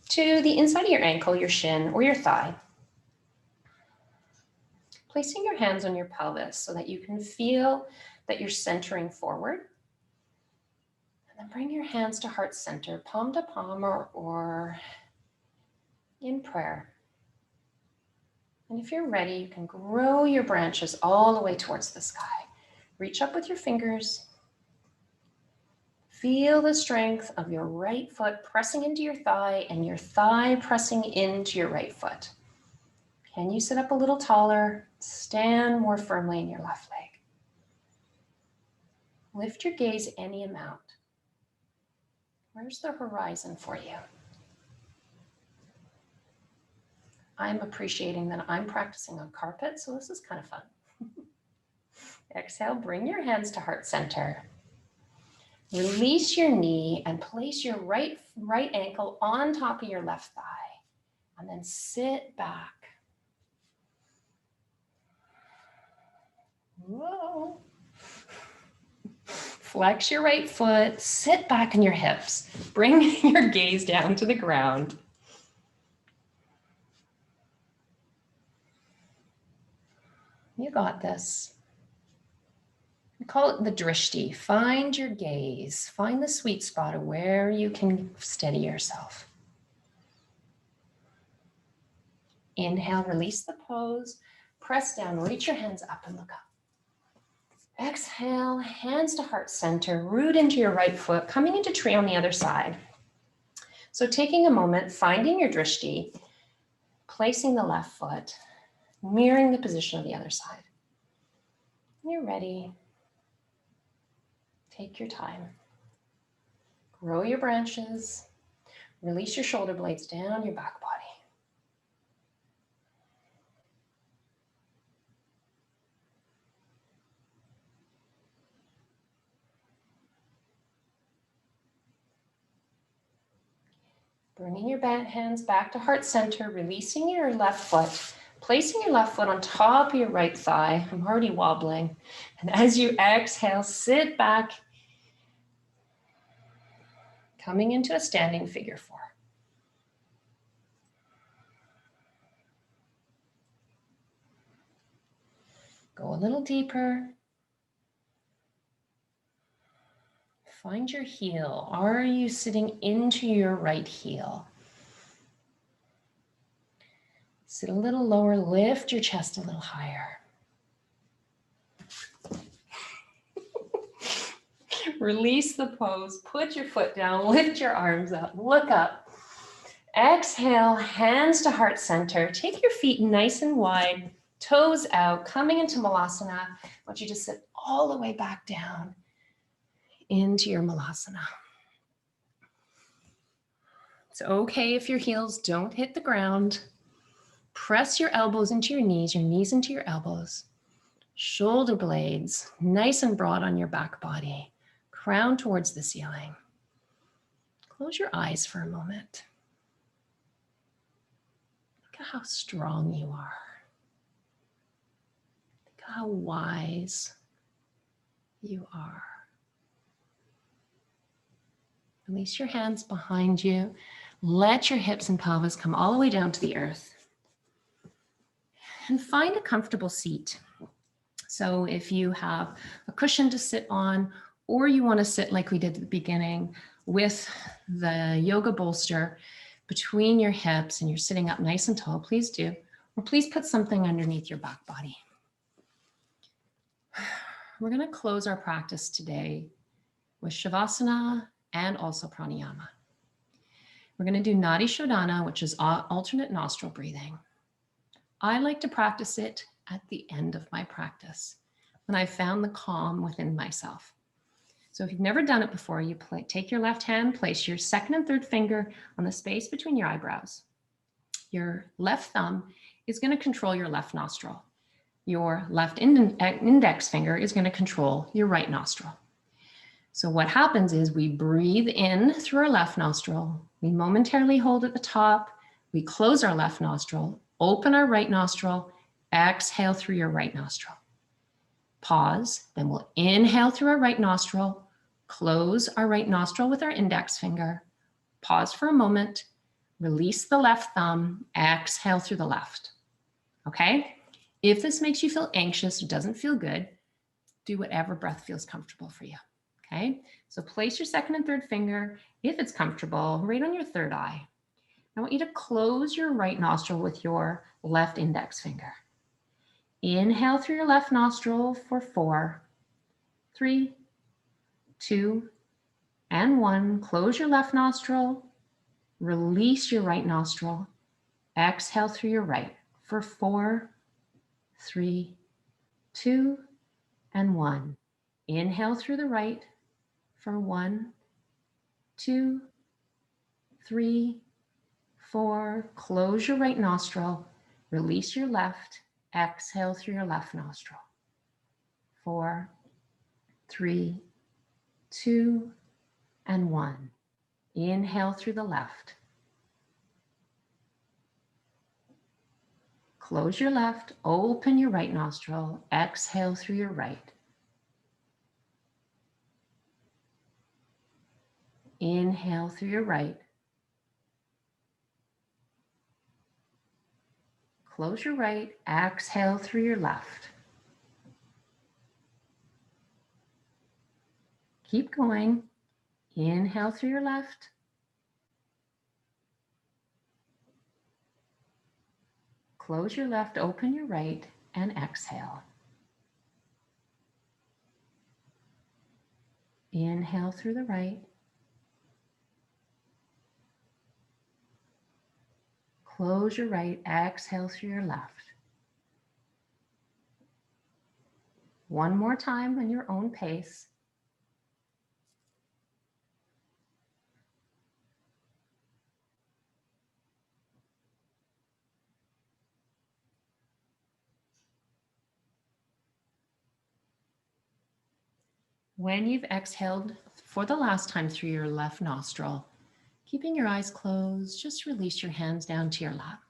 to the inside of your ankle, your shin, or your thigh. Placing your hands on your pelvis so that you can feel that you're centering forward. And then bring your hands to heart center, palm to palm or in prayer. And if you're ready, you can grow your branches all the way towards the sky. Reach up with your fingers. Feel the strength of your right foot pressing into your thigh and your thigh pressing into your right foot. Can you sit up a little taller? Stand more firmly in your left leg. Lift your gaze any amount. Where's the horizon for you? I'm appreciating that I'm practicing on carpet, so this is kind of fun. Exhale, bring your hands to heart center. Release your knee and place your right ankle on top of your left thigh. And then sit back. Whoa. Flex your right foot, sit back on your hips. Bring your gaze down to the ground. You got this. We call it the drishti. Find your gaze. Find the sweet spot of where you can steady yourself. Inhale, release the pose. Press down, reach your hands up and look up. Exhale, hands to heart center, root into your right foot, coming into tree on the other side. So taking a moment, finding your drishti, placing the left foot, mirroring the position of the other side. When you're ready, take your time. Grow your branches, release your shoulder blades down your back body. Bringing your hands back to heart center, releasing your left foot, placing your left foot on top of your right thigh. I'm already wobbling. And as you exhale, sit back, coming into a standing figure four. Go a little deeper. Find your heel. Are you sitting into your right heel? Sit a little lower, lift your chest a little higher. Release the pose, put your foot down, lift your arms up, look up. Exhale, hands to heart center. Take your feet nice and wide, toes out, coming into Malasana. I want you to sit all the way back down into your Malasana. It's okay if your heels don't hit the ground. Press your elbows into your knees into your elbows. Shoulder blades nice and broad on your back body. Crown towards the ceiling. Close your eyes for a moment. Look at how strong you are. Look at how wise you are. Release your hands behind you. Let your hips and pelvis come all the way down to the earth. And find a comfortable seat. So if you have a cushion to sit on, or you want to sit like we did at the beginning with the yoga bolster between your hips and you're sitting up nice and tall, please do. Or please put something underneath your back body. We're going to close our practice today with Shavasana and also pranayama. We're going to do Nadi Shodhana, which is alternate nostril breathing. I like to practice it at the end of my practice when I found the calm within myself. So if you've never done it before, you take your left hand, place your second and third finger on the space between your eyebrows. Your left thumb is going to control your left nostril. Your left index finger is going to control your right nostril. So what happens is we breathe in through our left nostril. We momentarily hold at the top. We close our left nostril, open our right nostril, exhale through your right nostril. Pause, then we'll inhale through our right nostril, close our right nostril with our index finger, pause for a moment, release the left thumb, exhale through the left. Okay? If this makes you feel anxious or doesn't feel good, do whatever breath feels comfortable for you. Okay? So place your second and third finger, if it's comfortable, right on your third eye. I want you to close your right nostril with your left index finger. Inhale through your left nostril for 4, 3, 2, and 1. Close your left nostril. Release your right nostril. Exhale through your right for 4, 3, 2, and 1. Inhale through the right for 1, 2, 3, 4. Close your right nostril. Release your left. Exhale through your left nostril. 4, 3, 2, and 1. Inhale through the left. Close your left, open your right nostril, exhale through your right. Inhale through your right. Close your right, exhale through your left. Keep going. Inhale through your left. Close your left, open your right, and exhale. Inhale through the right. Close your right, exhale through your left. One more time on your own pace. When you've exhaled for the last time through your left nostril, keeping your eyes closed, just release your hands down to your lap.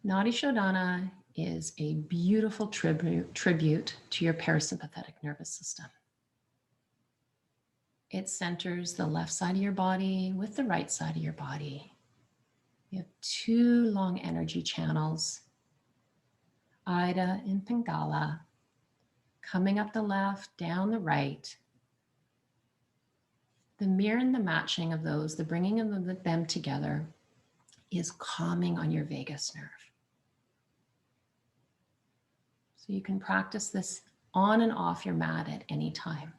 Nadi Shodhana is a beautiful tribute to your parasympathetic nervous system. It centers the left side of your body with the right side of your body. You have two long energy channels, Ida and Pingala, coming up the left, down the right. The mirror and the matching of those, the bringing of them together, is calming on your vagus nerve. So you can practice this on and off your mat at any time.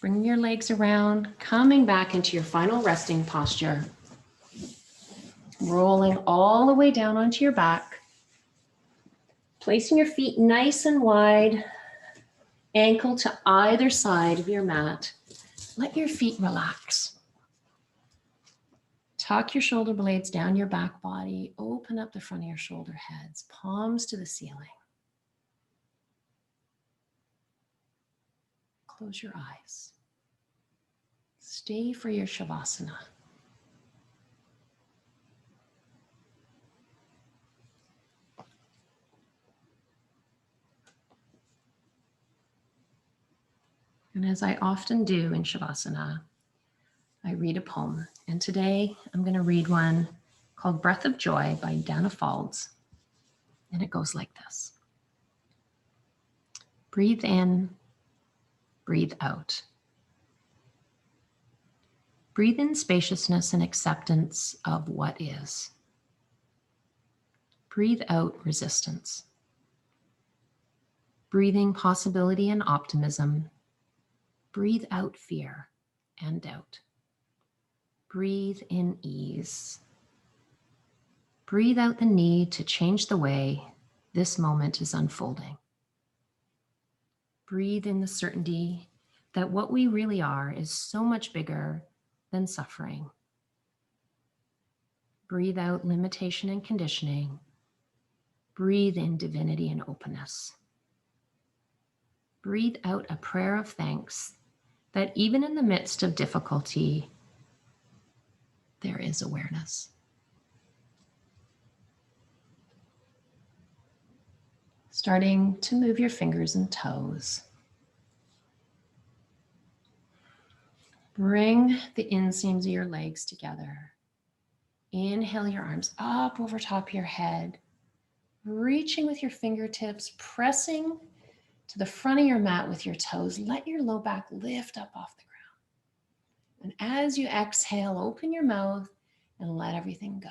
Bringing your legs around, coming back into your final resting posture. Rolling all the way down onto your back. Placing your feet nice and wide, ankle to either side of your mat. Let your feet relax. Tuck your shoulder blades down your back body. Open up the front of your shoulder heads, palms to the ceiling. Close your eyes. Stay for your Shavasana. And as I often do in Shavasana, I read a poem. And today I'm going to read one called Breath of Joy by Dana Falds. And it goes like this. Breathe in, breathe out. Breathe in spaciousness and acceptance of what is. Breathe out resistance. Breathing possibility and optimism. Breathe out fear and doubt. Breathe in ease. Breathe out the need to change the way this moment is unfolding. Breathe in the certainty that what we really are is so much bigger than suffering. Breathe out limitation and conditioning. Breathe in divinity and openness. Breathe out a prayer of thanks that even in the midst of difficulty, there is awareness. Starting to move your fingers and toes. Bring the inseams of your legs together. Inhale your arms up over top of your head, reaching with your fingertips, pressing to the front of your mat with your toes. Let your low back lift up off the ground. And as you exhale, open your mouth and let everything go.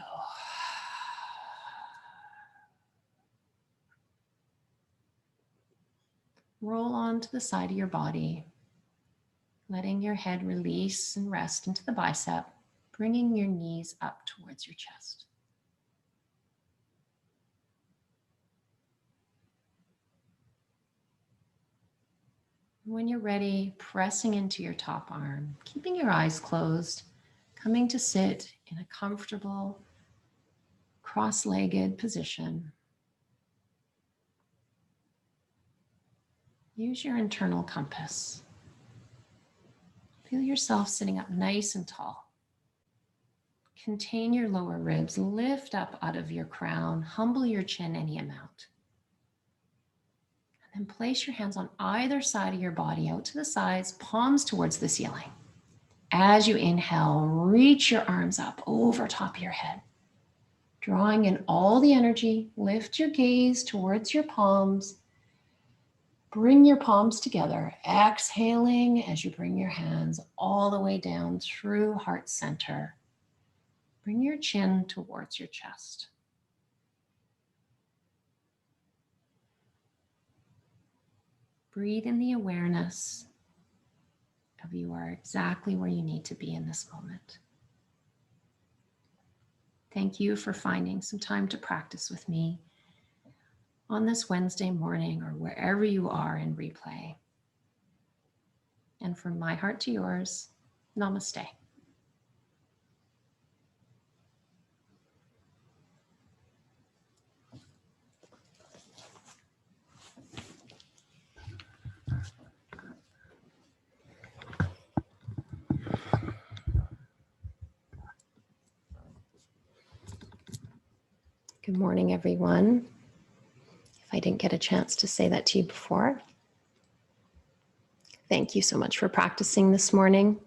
Roll onto the side of your body, letting your head release and rest into the bicep, bringing your knees up towards your chest. When you're ready, pressing into your top arm, keeping your eyes closed, coming to sit in a comfortable, cross-legged position. Use your internal compass. Feel yourself sitting up nice and tall. Contain your lower ribs, lift up out of your crown, humble your chin any amount. And place your hands on either side of your body, out to the sides, palms towards the ceiling. As you inhale, reach your arms up over top of your head. Drawing in all the energy, lift your gaze towards your palms. Bring your palms together, exhaling as you bring your hands all the way down through heart center. Bring your chin towards your chest. Breathe in the awareness of you are exactly where you need to be in this moment. Thank you for finding some time to practice with me on this Wednesday morning or wherever you are in replay. And from my heart to yours, namaste. Good morning, everyone. If I didn't get a chance to say that to you before, thank you so much for practicing this morning.